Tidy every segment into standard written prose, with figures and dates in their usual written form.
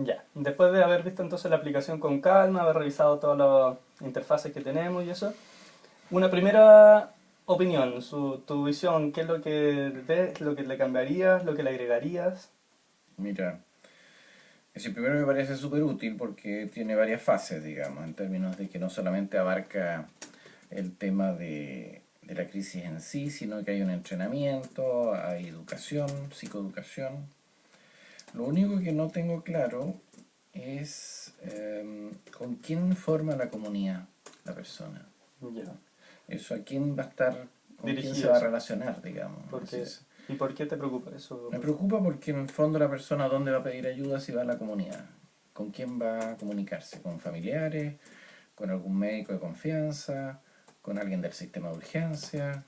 Ya. Después de haber visto entonces la aplicación con calma, haber revisado todas las interfaces que tenemos y eso, una primera opinión, tu visión, ¿qué es lo que ves, lo que le cambiarías, lo que le agregarías? Mira, ese primero me parece súper útil porque tiene varias fases, digamos, en términos de que no solamente abarca el tema de la crisis en sí, sino que hay un entrenamiento, hay educación, psicoeducación. Lo único que no tengo claro es con quién forma la comunidad la persona. Ya. Eso, a quién va a estar, con quién se Dirigido va a eso. relacionar, digamos. Porque, ¿y por qué te preocupa eso? Me preocupa porque en el fondo la persona a dónde va a pedir ayuda si va a la comunidad. ¿Con quién va a comunicarse? ¿Con familiares? ¿Con algún médico de confianza? ¿Con alguien del sistema de urgencia?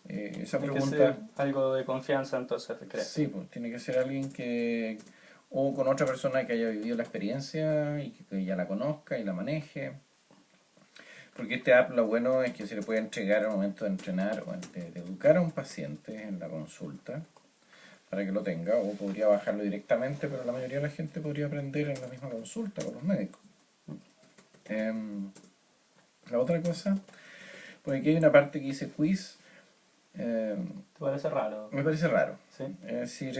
Esa Tiene que ser pregunta, algo de confianza entonces, ¿crees? sí, pues tiene que ser alguien que, o con otra persona que haya vivido la experiencia y que ya la conozca y la maneje. Porque este app lo bueno es que se le puede entregar al momento de entrenar o de educar a un paciente en la consulta para que lo tenga, o podría bajarlo directamente, pero la mayoría de la gente podría aprender en la misma consulta con los médicos. Em, la otra cosa, porque aquí hay una parte que dice quiz, ¿Te parece raro? me parece raro. ¿Sí? Es decir,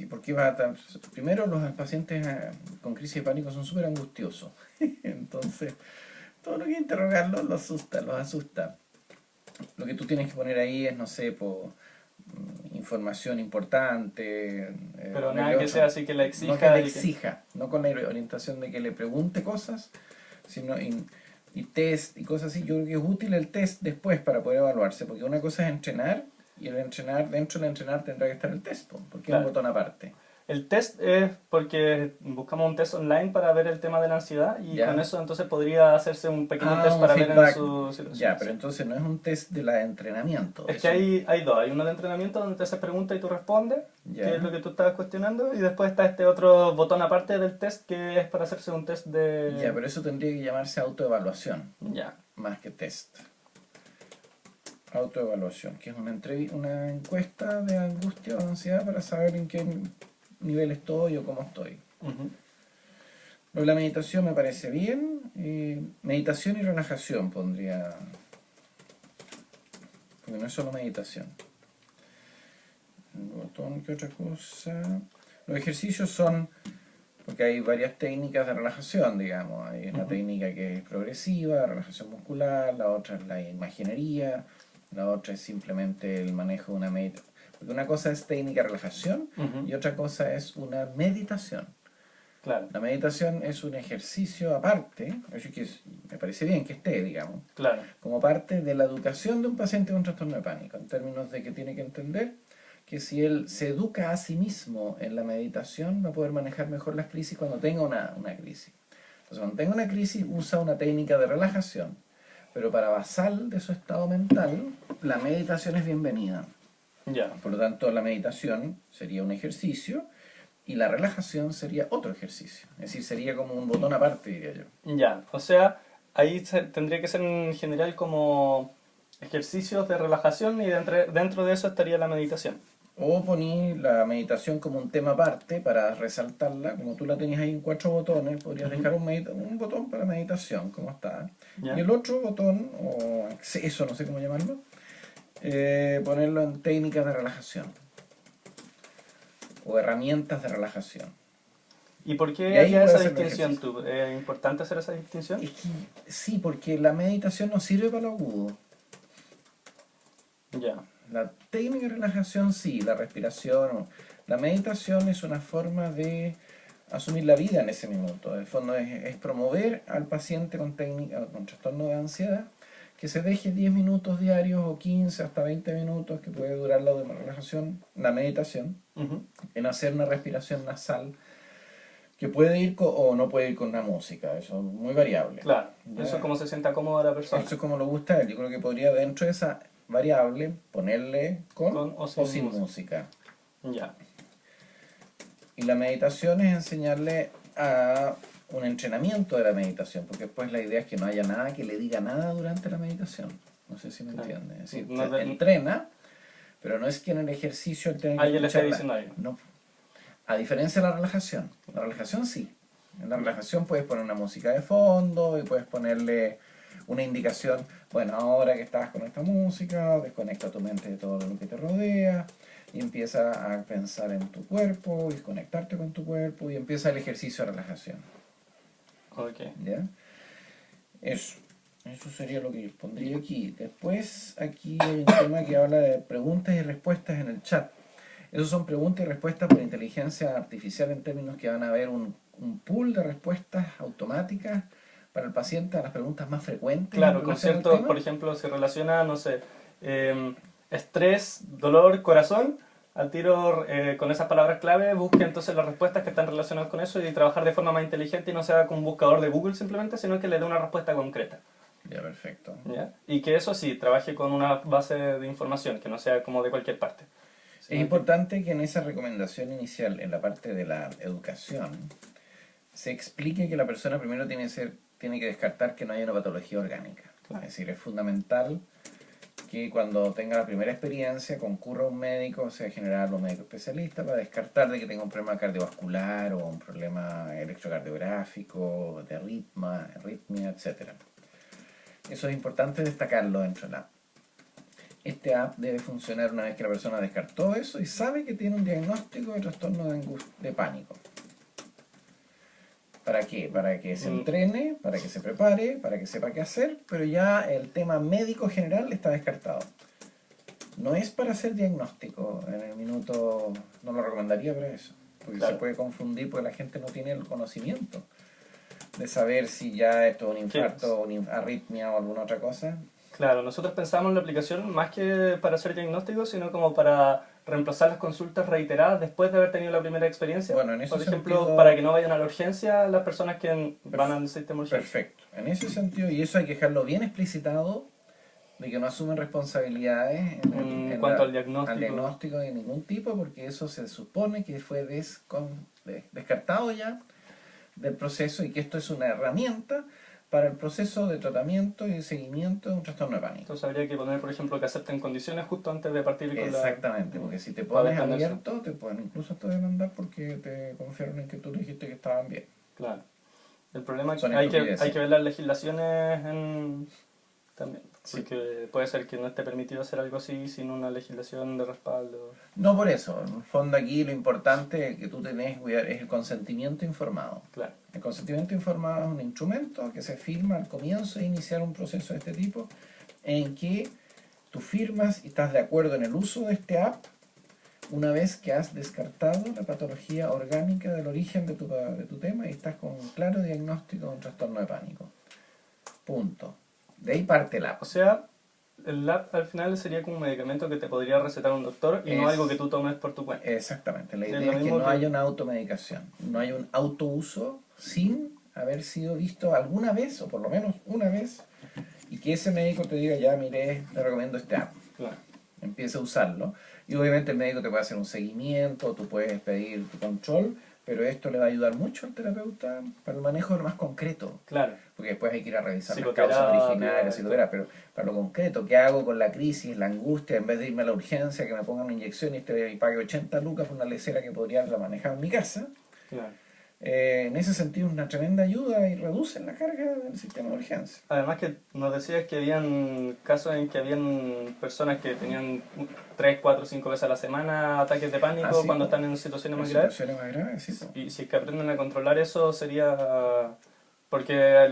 ¿por qué va a tan... Primero, los pacientes con crisis de pánico son súper angustiosos. Entonces, todo lo que interrogarlos los asusta, los asusta. Lo que tú tienes que poner ahí es, no sé, información importante, Pero ponerle nada que sea otro. así que la No que exija le y que... exija, no con la orientación de que le pregunte cosas, sino y test y cosas así. Yo creo que es útil el test después para poder evaluarse, porque una cosa es entrenar y el entrenar, dentro del entrenar tendrá que estar el test, porque es un Claro. botón aparte. El test es porque buscamos un test online para ver el tema de la ansiedad y con ¿Ya? eso entonces podría hacerse un pequeño Ah, test un para ver en feedback. su situación. Ya, pero Sí. entonces no es un test de la entrenamiento, Es que es un... hay dos. Hay uno de entrenamiento donde te haces preguntas y tú respondes, que es lo Ya, que tú estabas cuestionando, y después está este otro botón aparte del test que es para hacerse un test ya, de... pero eso tendría que llamarse autoevaluación, Ya, más que test. Autoevaluación, que es una encuesta de angustia o ansiedad para saber en qué nivel estoy o cómo estoy. ujú, Lo de la meditación me parece bien. Meditación y relajación pondría, porque no es solo meditación. El botón, ¿qué otra cosa? Los ejercicios son, porque hay varias técnicas de relajación, digamos. Hay una ujú. técnica que es progresiva, relajación muscular, la otra es la imaginería, la otra es simplemente el manejo de una meditación. Porque una cosa es técnica de relajación Ujú, y otra cosa es una meditación. claro, La meditación es un ejercicio aparte, así que me parece bien que esté, digamos, claro. como parte de la educación de un paciente con trastorno de pánico, en términos de que tiene que entender que si él se educa a sí mismo en la meditación, va a poder manejar mejor las crisis cuando tenga una crisis. Entonces, cuando tenga una crisis, usa una técnica de relajación, pero para basal de su estado mental, la meditación es bienvenida. Ya, Por lo tanto, la meditación sería un ejercicio y la relajación sería otro ejercicio. Es decir, sería como un botón aparte, diría yo. ya. O sea, ahí tendría que ser en general como ejercicios de relajación y dentro de eso estaría la meditación. O poní la meditación como un tema aparte para resaltarla. Como tú la tenías ahí en cuatro botones, podrías Ujú, dejar un botón para meditación, como está. Y ya. el otro botón, o acceso, no sé cómo llamarlo, ponerlo en técnicas de relajación o herramientas de relajación. ¿Y por Y qué ahí harías puede esa hacer los distinción ejercicios. tú? ¿Es importante hacer esa distinción? Es que sí, porque la meditación no sirve para lo agudo. Ya, La técnica de relajación sí, la respiración, la meditación es una forma de asumir la vida en ese minuto. En el fondo es promover al paciente con técnica, con trastorno de ansiedad que se deje 10 minutos diarios o 15 hasta 20 minutos que puede durar la relajación, la meditación, ujú, en hacer una respiración nasal que puede ir o no puede ir con una música, eso es muy variable. claro. Eso es ¿Ya? como se sienta cómoda la Eso persona, es como lo gusta a él. Yo creo que podría dentro de esa variable ponerle con con o o sin sin música. música. Ya, Y la meditación es enseñarle a un entrenamiento de la meditación, porque después la idea es que no haya nada que le diga nada durante la meditación. No sé si me claro. entiende. Es decir, No entrena, pero no es que en el ejercicio él tenga que alguien le está escucharla. diciendo algo. No, A diferencia de la relajación sí. En la relajación puedes poner una música de fondo y puedes ponerle una indicación, bueno, ahora que estás con esta música, desconecta tu mente de todo lo que te rodea y empieza a pensar en tu cuerpo y conectarte con tu cuerpo y empieza el ejercicio de relajación. Ok. ¿Ya? Eso sería lo que pondría aquí. Después aquí hay un tema que habla de preguntas y respuestas en el chat. Esas son preguntas y respuestas por inteligencia artificial en términos que van a haber un pool de respuestas automáticas para el paciente a las preguntas más frecuentes en Claro, con relación al cierto, tema. por ejemplo, se relaciona, no sé, estrés, dolor, corazón, al tiro con esas palabras clave, busque entonces las respuestas que están relacionadas con eso y trabajar de forma más inteligente y no sea como un buscador de Google simplemente, sino que le dé una respuesta concreta. Ya, perfecto. ¿Ya? Y que eso sí, trabaje con una base de información, que no sea como de cualquier parte. Es importante que en esa recomendación inicial, en la parte de la educación, se explique que la persona primero tiene que descartar que no haya una patología orgánica. Claro. Es decir, es fundamental que cuando tenga la primera experiencia concurra a un médico, o sea, general o un médico especialista, para descartar de que tenga un problema cardiovascular o un problema electrocardiográfico, de arritmia, etc. Eso es importante destacarlo dentro de la app. Este app debe funcionar una vez que la persona descartó eso y sabe que tiene un diagnóstico de trastorno de pánico. ¿Para qué? Para que se entrene, para que se prepare, para que sepa qué hacer, pero ya el tema médico general está descartado. No es para hacer diagnóstico en el minuto, no lo recomendaría para eso, porque Claro. se puede confundir porque la gente no tiene el conocimiento de saber si ya esto es un infarto, una arritmia o alguna otra cosa. Claro, nosotros pensamos en la aplicación más que para hacer diagnósticos, sino como para reemplazar las consultas reiteradas después de haber tenido la primera experiencia. Bueno, en ese Por ejemplo, sentido, para que no vayan a la urgencia las personas que van al sistema urgencia. Perfecto. En ese sentido, y eso hay que dejarlo bien explicitado, de que no asumen responsabilidades En cuanto al diagnóstico de ningún tipo, porque eso se supone que fue descartado ya del proceso y que esto es una herramienta para el proceso de tratamiento y seguimiento de un trastorno de pánico. Entonces habría que poner, por ejemplo, que acepten condiciones justo antes de partir con Exactamente, porque si te pones abierto, te pueden incluso hasta demandar porque te confiaron en que tú dijiste que estaban bien. Claro. El problema es Son que hay que estupideces. ver las legislaciones también. Sí. Porque puede ser que no esté permitido hacer algo así sin una legislación de respaldo. No por eso. En el fondo aquí lo importante que tú tenés que cuidar es el consentimiento informado. Claro. El consentimiento informado es un instrumento que se firma al comienzo de iniciar un proceso de este tipo en que tú firmas y estás de acuerdo en el uso de este app una vez que has descartado la patología orgánica del origen de tu tema y estás con un claro diagnóstico de un trastorno de pánico. Punto. De ahí parte el app. O sea, el app al final sería como un medicamento que te podría recetar un doctor y no algo que tú tomes por tu cuenta. Exactamente. La idea lo es que mismo no haya una automedicación, no haya un autouso sin haber sido visto alguna vez, o por lo menos una vez, y que ese médico te diga, ya mire, te recomiendo este app. Claro. Empieza a usarlo. Y obviamente el médico te puede hacer un seguimiento, tú puedes pedir tu control, pero esto le va a ayudar mucho al terapeuta para el manejo de lo más concreto. Claro. Porque después hay que ir a revisar las Psicoterapia, causas originales, psicoterapia, pero para lo concreto, ¿qué hago con la crisis, la angustia, en vez de irme a la urgencia, que me pongan una inyección y pague 80 lucas por una lecera que podría haberla manejado en mi casa? Claro. En ese sentido es una tremenda ayuda y reduce la carga del sistema de urgencia. Además que nos decías que habían casos en que habían personas que tenían 3, 4, 5 veces a la semana ataques de pánico Sí, cuando están en situaciones más graves. Situaciones más graves, sí. Y si es que aprenden a controlar eso sería... Porque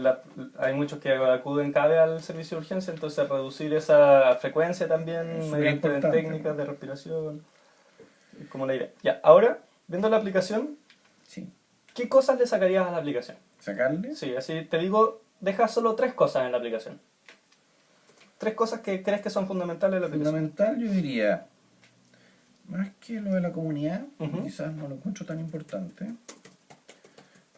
hay muchos que acuden cada vez al servicio de urgencia, entonces reducir esa frecuencia también Es mediante superimportante. técnicas de respiración, es como la idea. Ya, ahora, viendo la aplicación, Sí. ¿qué cosas le sacarías a la aplicación? ¿Sacarle? Sí, así te digo, deja solo 3 cosas en la aplicación. 3 cosas que crees que son fundamentales en la aplicación. Fundamental, yo diría, más que lo de la comunidad, Ujú. quizás no lo encuentro tan importante,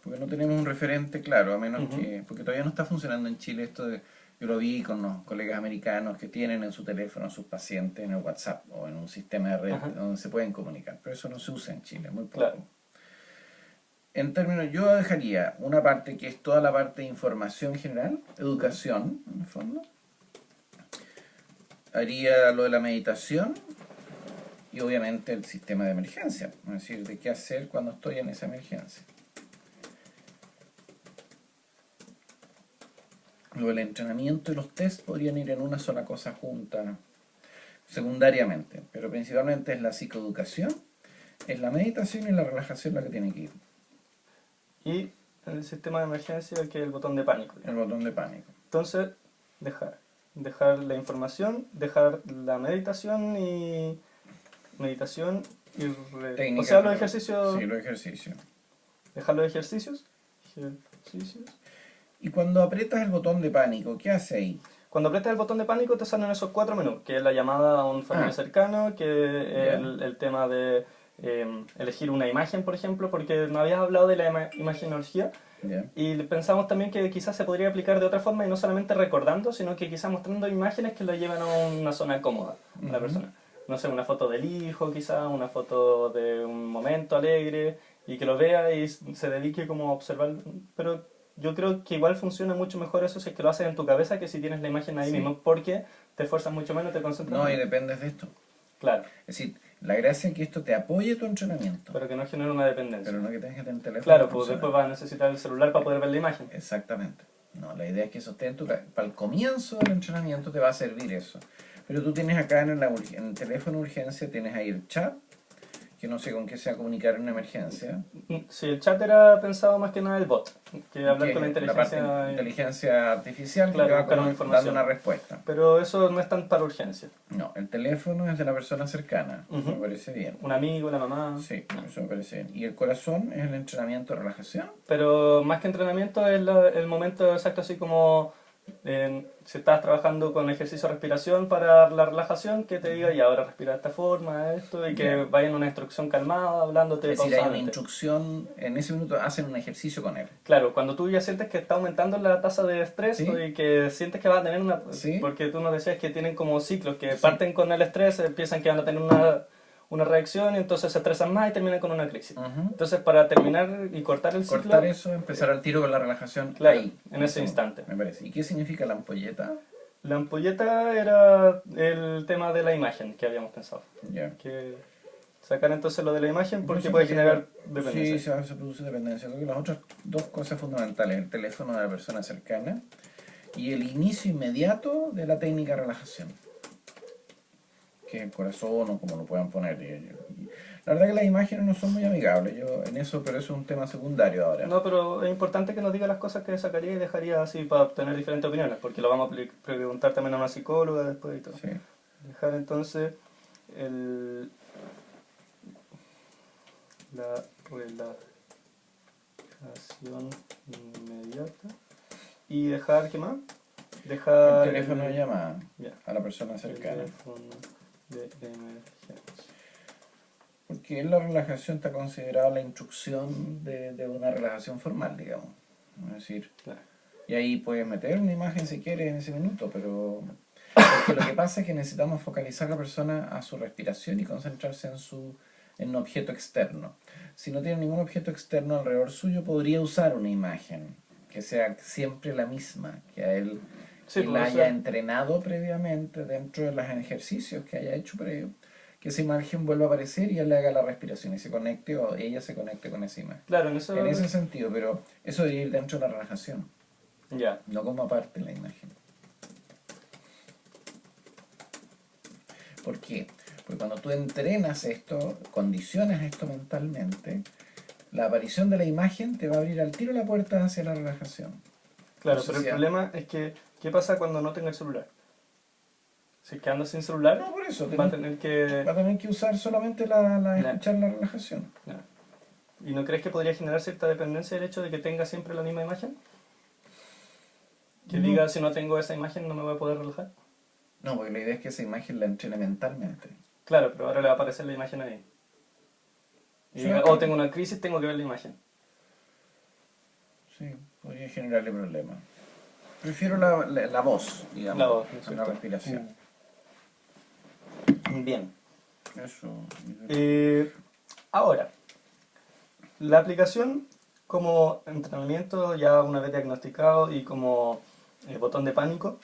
porque no tenemos un referente claro, a menos que, porque todavía no está funcionando en Chile esto de, yo lo vi con los colegas americanos que tienen en su teléfono a sus pacientes en el WhatsApp o en un sistema de red donde se pueden comunicar, pero eso no se usa en Chile, muy poco. Claro. En términos, yo dejaría una parte que es toda la parte de información general, educación, en el fondo. Haría lo de la meditación Y obviamente el sistema de emergencia, es decir, de qué hacer cuando estoy en esa emergencia. Luego el entrenamiento y los test podrían ir en una sola cosa junta, secundariamente, pero principalmente es la psicoeducación, es la meditación y la relajación la que tiene que ir. Y el sistema de emergencia, que es el botón de pánico. El botón de pánico. Entonces, dejar la información, dejar la meditación y o sea, los ejercicios. Sí, los ejercicios. Dejar los ejercicios. Y cuando aprietas el botón de pánico, ¿qué hace ahí? Cuando aprietas el botón de pánico te salen esos 4 menús, que es la llamada a un familiar cercano, que es el tema de elegir una imagen, por ejemplo, porque no habías hablado de la imagenología. Y pensamos también que quizás se podría aplicar de otra forma y no solamente recordando, sino que quizás mostrando imágenes que lo lleven a una zona cómoda a la persona. No sé, una foto del hijo quizás, una foto de un momento alegre y que lo vea y se dedique como a observar. Pero yo creo que igual funciona mucho mejor eso si es que lo haces en tu cabeza que si tienes la imagen ahí mismo, porque te esfuerzas mucho menos, te concentras menos. menos. Y dependes de esto. Claro. Es decir, la gracia es que esto te apoye tu entrenamiento. Pero que no genere una dependencia. Pero no que tengas que tener teléfono. Claro, pues después vas a necesitar el celular para poder ver la imagen. Exactamente. No, la idea es que eso esté en tu cabeza. Para el comienzo del entrenamiento te va a servir eso. Pero tú tienes acá en el teléfono de urgencia, tienes ahí el chat, que no sé con qué se va a comunicar en una emergencia. Sí, el chat era pensado más que nada el bot, que hablar con la inteligencia... La parte inteligencia artificial, claro, que te va dando una respuesta. Pero eso no es tan para urgencia. No, el teléfono es de la persona cercana, me parece bien. Un amigo, la mamá... Sí, eso me parece bien. Y el corazón es el entrenamiento de relajación. Pero más que entrenamiento es el momento exacto, así como... si estás trabajando con ejercicio de respiración para la relajación, que te diga, y ahora respira de esta forma, esto, y que vaya en una instrucción calmada, hablándote pausadamente. Es decir, hay una instrucción, en ese minuto hacen un ejercicio con él. Claro, cuando tú ya sientes que está aumentando la tasa de estrés y que sientes que vas a tener una... Porque tú nos decías que tienen como ciclos, que parten con el estrés, empiezan que van a tener una reacción y entonces se estresan más y terminan con una crisis. Entonces, para terminar y cortar el ciclo... Cortar eso, empezar al tiro con la relajación ahí, en ese instante. Me parece. ¿Y qué significa la ampolleta? La ampolleta era el tema de la imagen que habíamos pensado. Que sacar entonces lo de la imagen porque puede generar dependencia. Sí, se produce dependencia. Creo que las otras dos cosas fundamentales, el teléfono de la persona cercana y el inicio inmediato de la técnica de relajación. Que es el corazón o como lo puedan poner. La verdad que las imágenes no son muy amigables, pero eso es un tema secundario ahora. No, pero es importante que nos diga las cosas que sacaría y dejaría así para obtener diferentes opiniones, porque lo vamos a preguntar también a una psicóloga después y todo. Sí. Dejar entonces la relajación inmediata y dejar, ¿qué más? Dejar el teléfono de llamada a la persona cercana. El teléfono de emergencia. Porque en la relajación está considerada la instrucción de una relajación formal, digamos. Es decir, y ahí puedes meter una imagen si quieres en ese minuto, pero porque lo que pasa es que necesitamos focalizar a la persona a su respiración y concentrarse en un objeto externo. Si no tiene ningún objeto externo alrededor suyo, podría usar una imagen que sea siempre la misma, que a él haya entrenado previamente dentro de los ejercicios que haya hecho previo, que esa imagen vuelva a aparecer y él le haga la respiración y se conecte o ella se conecte con esa imagen. Claro, en ese sentido, pero eso debería ir dentro de la relajación, no como aparte de la imagen. ¿Por qué? Porque cuando tú entrenas esto, condicionas esto mentalmente, la aparición de la imagen te va a abrir al tiro la puerta hacia la relajación. Claro, pero el problema es que, ¿qué pasa cuando no tenga el celular? Si es que anda sin celular, no, por eso, va a tener que usar solamente escuchar la relajación. ¿Y no crees que podría generar cierta dependencia el hecho de que tenga siempre la misma imagen? Que diga, si no tengo esa imagen no me voy a poder relajar. No, porque la idea es que esa imagen la entrene mentalmente. Claro, pero ahora le va a aparecer la imagen ahí. Y diga, tengo una crisis, tengo que ver la imagen. Sí, podría generarle problemas. Prefiero la voz, digamos, la voz, la respiración. Bien. Eso. Ahora, la aplicación como entrenamiento ya una vez diagnosticado y como botón de pánico,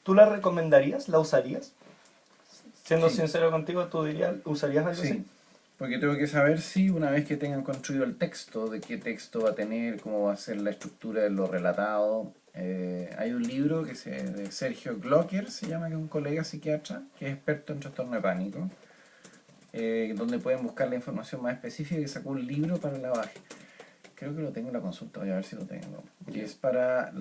¿tú la recomendarías? ¿La usarías? Siendo Sí. sincero contigo, ¿tú usarías algo Sí, así? porque tengo que saber si una vez que tengan construido el texto, de qué texto va a tener, cómo va a ser la estructura de lo relatado. Hay un libro de Sergio Glocker, se llama, que es un colega psiquiatra, que es experto en trastorno de pánico, donde pueden buscar la información más específica, que sacó un libro para la... Creo que lo tengo en la consulta, voy a ver si lo tengo. Que es para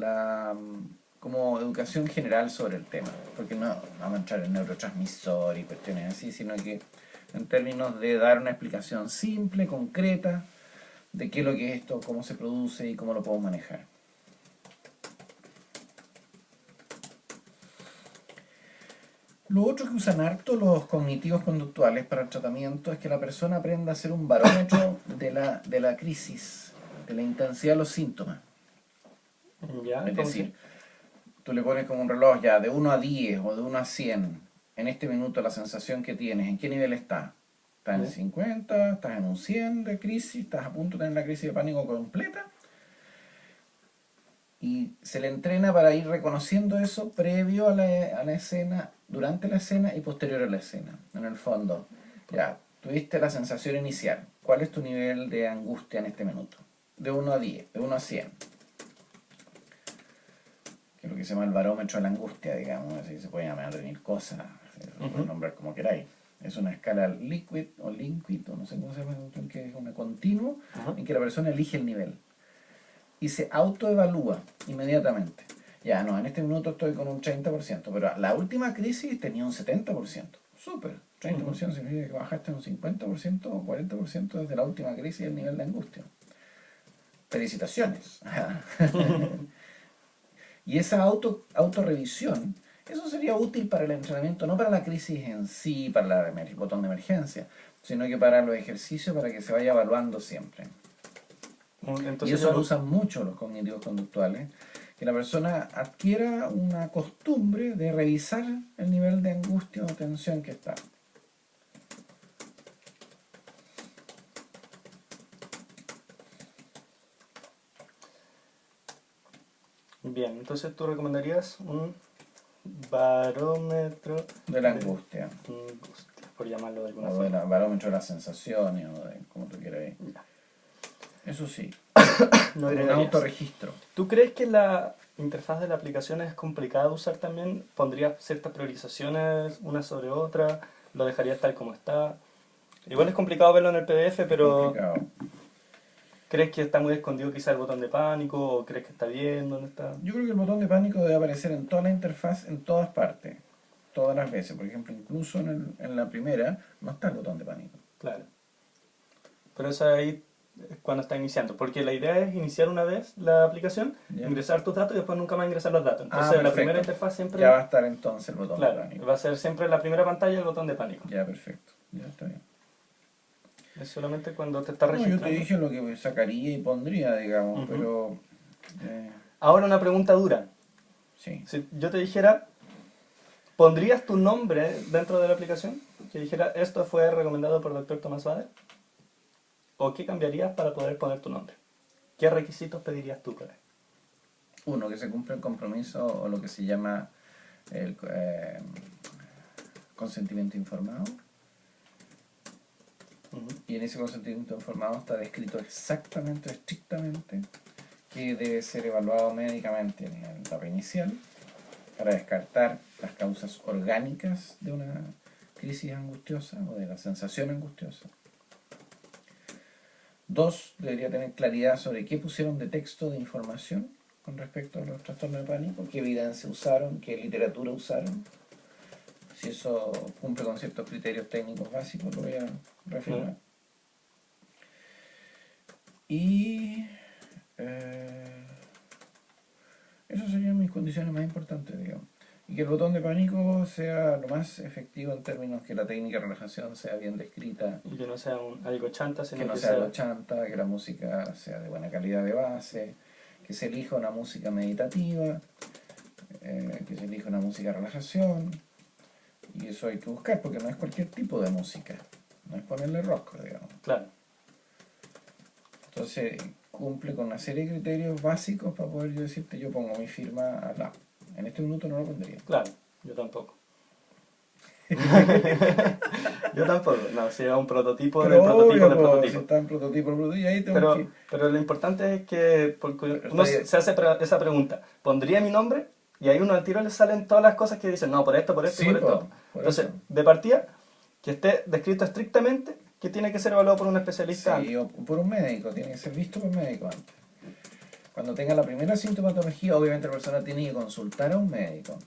como educación general sobre el tema, porque no vamos a entrar en neurotransmisor y cuestiones así, sino que en términos de dar una explicación simple, concreta, de qué es lo que es esto, cómo se produce y cómo lo podemos manejar. Lo otro que usan harto los cognitivos conductuales para el tratamiento es que la persona aprenda a hacer un barómetro de la crisis, de la intensidad de los síntomas. Ya, Es ¿cómo decir, así? tú le pones como un reloj ya de 1 a 10 o de 1 a 100. En este minuto la sensación que tienes, ¿en qué nivel está? ¿Estás en Ya. 50? ¿Estás en un 100 de crisis? ¿Estás a punto de tener la crisis de pánico completa? Y se le entrena para ir reconociendo eso previo a la escena, durante la escena y posterior a la escena. En el fondo, ya, tuviste la sensación inicial. ¿Cuál es tu nivel de angustia en este minuto? De 1 a 10, de 1 a 100. Que es lo que se llama el barómetro de la angustia, digamos, así se puede llamar mil cosas, se puede nombrar como queráis. Es una escala liquid o no sé cómo se llama, que es una continua Ajá. en que la persona elige el nivel y se autoevalúa inmediatamente. Ya, no, en este minuto estoy con un 30%, pero la última crisis tenía un 70%. Súper, 30% significa que bajaste un 50% o 40% desde la última crisis el nivel de angustia. Felicitaciones. Y esa autorrevisión, eso sería útil para el entrenamiento, no para la crisis en sí, para el botón de emergencia, sino que para los ejercicios, para que se vaya evaluando siempre. Y Entonces eso lo yo, usan mucho los cognitivos conductuales, que la persona adquiera una costumbre de revisar el nivel de angustia o tensión que está. bien, entonces tú recomendarías un barómetro De la de angustia, angustia, por llamarlo de alguna o del forma. barómetro de las sensaciones, o de como tú quieras. Ya. Eso sí, No con un agregarías. autorregistro. ¿Tú crees que la interfaz de la aplicación es complicada de usar también? ¿Pondrías ciertas priorizaciones una sobre otra? ¿Lo dejarías tal como está? Igual es complicado verlo en el PDF, pero Complicado. ¿crees que está muy escondido quizá el botón de pánico? ¿O crees que está bien? ¿Dónde está? Yo creo que el botón de pánico debe aparecer en toda la interfaz, en todas partes, todas las veces. Por ejemplo, incluso en la primera no está el botón de pánico. Claro. Pero eso ahí es cuando está iniciando. Porque la idea es iniciar una vez la aplicación, ¿Ya? ingresar tus datos y después nunca más ingresar los datos. Ah, Entonces la perfecto. primera interfaz siempre, Ya va a estar entonces el botón de claro, pánico. va a ser siempre la primera pantalla el botón de pánico. Ya, perfecto. Ya está bien. Es solamente cuando te está No, yo te registrando. dije lo que sacaría y pondría, digamos, Ujú. pero... eh, Ahora una pregunta dura. sí. Si yo te dijera, ¿pondrías tu nombre dentro de la aplicación? Que dijera, esto fue recomendado por el doctor Tomás Bader. ¿O qué cambiarías para poder poner tu nombre? ¿Qué requisitos pedirías tú para él? Uno, que se cumpla el compromiso o lo que se llama el consentimiento informado. Ujú. Y en ese consentimiento informado está descrito exactamente, estrictamente, que debe ser evaluado médicamente en la etapa inicial para descartar las causas orgánicas de una crisis angustiosa o de la sensación angustiosa. 2, debería tener claridad sobre qué pusieron de texto de información con respecto a los trastornos de pánico, qué evidencia usaron, qué literatura usaron. Si eso cumple con ciertos criterios técnicos básicos, lo voy a reafirmar. Y esas serían mis condiciones más importantes, digamos. Y que el botón de pánico sea lo más efectivo en términos que la técnica de relajación sea bien descrita, Y que no sea algo chanta, sino que no que sea sea... lo chanta, que la música sea de buena calidad de base, que se elija una música meditativa, que se elija una música de relajación. Y eso hay que buscar porque no es cualquier tipo de música, no es ponerle rock, digamos. Claro, Entonces cumple con una serie de criterios básicos para poder yo decirte, yo pongo mi firma al app. En este minuto no lo pondría. claro, yo tampoco. Yo tampoco, no, si es un prototipo del Pero prototipo obvio, del po, si prototipo. está en prototipo, y ahí tenemos que... Pero lo importante es que porque Pero uno está bien. se hace esa pregunta, ¿pondría mi nombre? Y ahí uno al tiro le salen todas las cosas que dicen, no, por esto, por esto y Sí, por esto. po, por Entonces, eso. de partida, que esté descrito estrictamente que tiene que ser evaluado por un especialista Sí, antes. o por un médico, tiene que ser visto por un médico antes. Cuando tenga la primera sintomatología, obviamente la persona tiene que consultar a un médico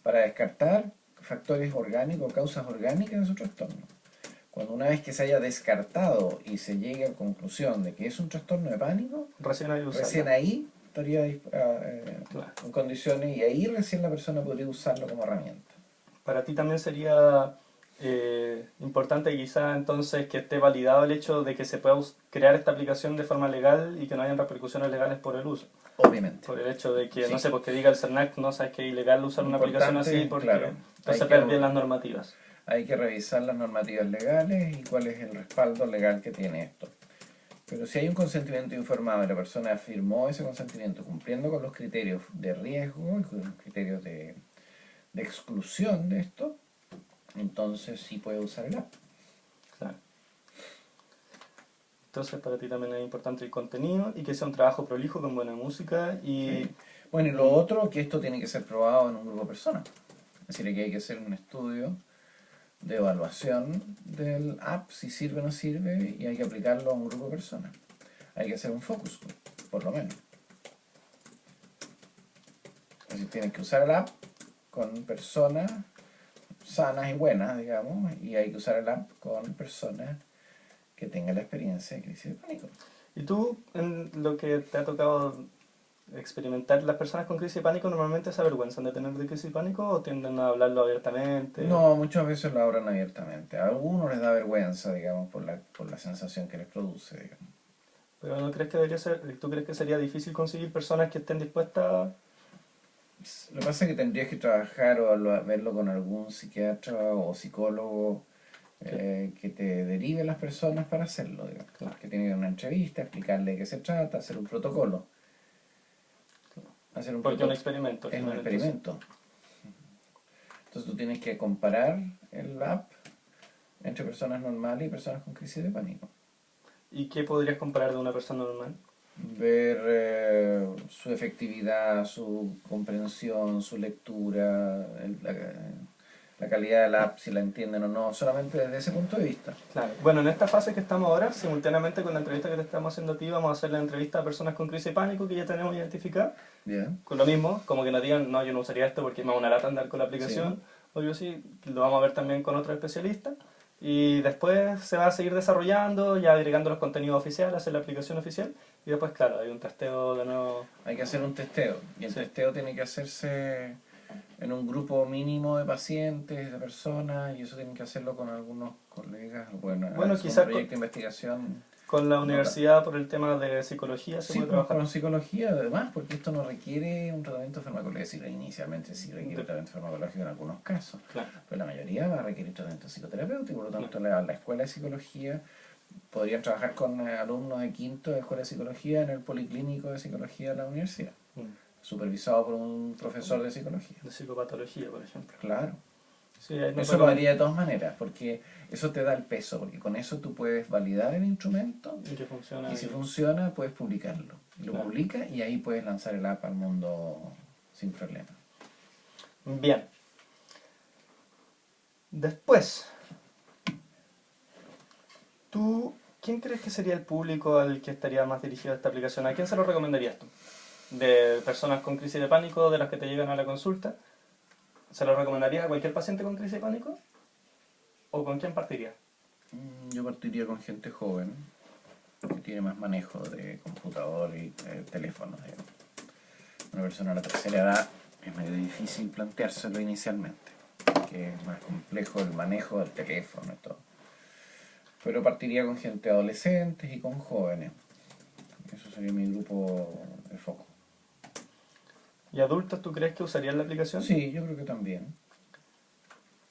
para descartar factores orgánicos, causas orgánicas de su trastorno. Cuando una vez que se haya descartado y se llegue a la conclusión de que es un trastorno de pánico, Recién hay que recién usarla. ahí estaría Claro. en condiciones y ahí recién la persona podría usarlo como herramienta. Para ti también sería importante quizá entonces que esté validado el hecho de que se pueda crear esta aplicación de forma legal y que no hayan repercusiones legales por el uso. Obviamente. Por el hecho de que, no Sí. sé, pues que diga el CERNAC, no sabes que es ilegal usar una aplicación así Importante, porque claro. Hay entonces que, ver bien las normativas. hay que revisar las normativas legales y cuál es el respaldo legal que tiene esto. Pero si hay un consentimiento informado y la persona firmó ese consentimiento cumpliendo con los criterios de riesgo y con los criterios de exclusión de esto, entonces sí puede usar el app. Claro. Entonces para ti también es importante el contenido y que sea un trabajo prolijo con buena música y... ¿Sí? Bueno, y lo otro, que esto tiene que ser probado en un grupo de personas. Es decir, que hay que hacer un estudio de evaluación del app, si sirve o no sirve, y hay que aplicarlo a un grupo de personas. Hay que hacer un focus group, por lo menos. Es decir, tienen que usar el app con personas sanas y buenas, digamos, y hay que usar el app con personas que tengan la experiencia de crisis de pánico. ¿Y tú, en lo que te ha tocado experimentar, las personas con crisis de pánico normalmente se avergüenzan de tener de crisis de pánico o tienden a hablarlo abiertamente? No, muchas veces lo abran abiertamente. A algunos les da vergüenza, digamos, por la sensación que les produce, digamos. Pero ¿no crees que debería ser, tú crees que sería difícil conseguir personas que estén dispuestas? Lo que pasa es que tendrías que trabajar o verlo con algún psiquiatra o psicólogo que te derive las personas para hacerlo, digamos. Claro. Que tiene una entrevista, explicarle de qué se trata, hacer un protocolo. Hacer un Porque es un protocolo. experimento. Es un Finalmente, experimento. Entonces tú tienes que comparar el app entre personas normales y personas con crisis de pánico. ¿Y qué podrías comparar de una persona normal? Ver su efectividad, su comprensión, su lectura, la calidad del app, si la entienden o no, solamente desde ese punto de vista. Claro. Bueno, en esta fase que estamos ahora, simultáneamente con la entrevista que te estamos haciendo a ti, vamos a hacer la entrevista a personas con crisis de pánico que ya tenemos identificadas. Bien. Con lo mismo, como que nos digan, no, yo no usaría esto porque me da una lata andar con la aplicación. O yo sí, lo vamos a ver también con otros especialistas. Y después se va a seguir desarrollando, ya agregando los contenidos oficiales, hacer la aplicación oficial. Y después, claro, hay un testeo de nuevo. Hay que hacer un testeo. Y el Sí. testeo tiene que hacerse en un grupo mínimo de pacientes, de personas, y eso tienen que hacerlo con algunos colegas. Bueno, Bueno, es un quizás proyecto de investigación. con la No, universidad por el tema de psicología se sí, puede pues trabajar. con psicología además, porque esto no requiere un tratamiento farmacológico. Inicialmente sí requiere un tratamiento farmacológico en algunos casos, Claro. pero la mayoría va a requerir tratamiento psicoterapéutico. Por lo tanto, la escuela de psicología podrían trabajar con alumnos de quinto de escuela de psicología en el policlínico de psicología de la universidad, supervisado por un profesor de psicología. De psicopatología, por ejemplo. Claro. Sí, ahí no Eso fue lo como- haría de todas maneras, porque eso te da el peso, porque con eso tú puedes validar el instrumento y que funciona. y si funciona puedes publicarlo. Lo Claro. publicas y ahí puedes lanzar el app al mundo sin problema. Bien. Después, ¿tú quién crees que sería el público al que estaría más dirigido esta aplicación? ¿A quién se lo recomendarías tú? ¿De personas con crisis de pánico, de las que te llegan a la consulta? ¿Se lo recomendarías a cualquier paciente con crisis de pánico? ¿O con quién partirías? Yo partiría con gente joven, que tiene más manejo de computador y teléfono. Digamos. Una persona de la tercera edad es medio difícil planteárselo inicialmente, que es más complejo el manejo del teléfono y todo. Pero partiría con gente adolescentes y con jóvenes. Eso sería mi grupo de foco. ¿Y adultos tú crees que usarían la aplicación? Sí, yo creo que también.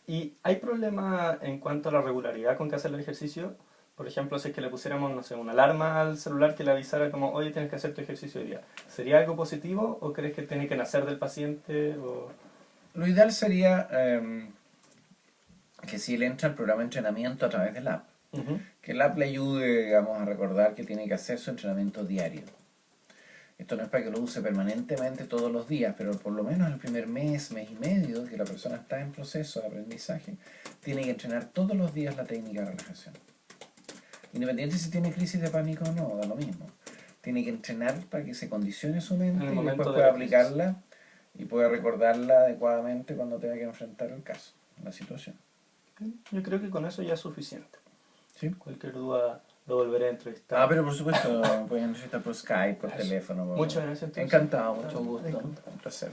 ¿Y hay problema en cuanto a la regularidad con que hacer el ejercicio? Por ejemplo, si es que le pusiéramos, no sé, una alarma al celular que le avisara como, oye, tienes que hacer tu ejercicio hoy día. ¿Sería algo positivo o crees que tiene que nacer del paciente? O... Lo ideal sería que si él entra al programa de entrenamiento a través del app, Ujú. que el app le ayude, digamos, a recordar que tiene que hacer su entrenamiento diario. Esto no es para que lo use permanentemente todos los días, pero por lo menos el primer mes, mes y medio que la persona está en proceso de aprendizaje, tiene que entrenar todos los días la técnica de relajación. Independiente si tiene crisis de pánico o no, da lo mismo. Tiene que entrenar para que se condicione su mente En el y momento después de pueda la crisis. aplicarla y pueda recordarla adecuadamente cuando tenga que enfrentar el caso, la situación. Yo creo que con eso ya es suficiente. ¿Sí? Cualquier duda lo volveré a entrevistar. Ah, pero por supuesto, pueden entrevistar por Skype, por Eso. teléfono. Muchas gracias, entonces. Encantado, mucho Ah, gusto. encantado. Un placer.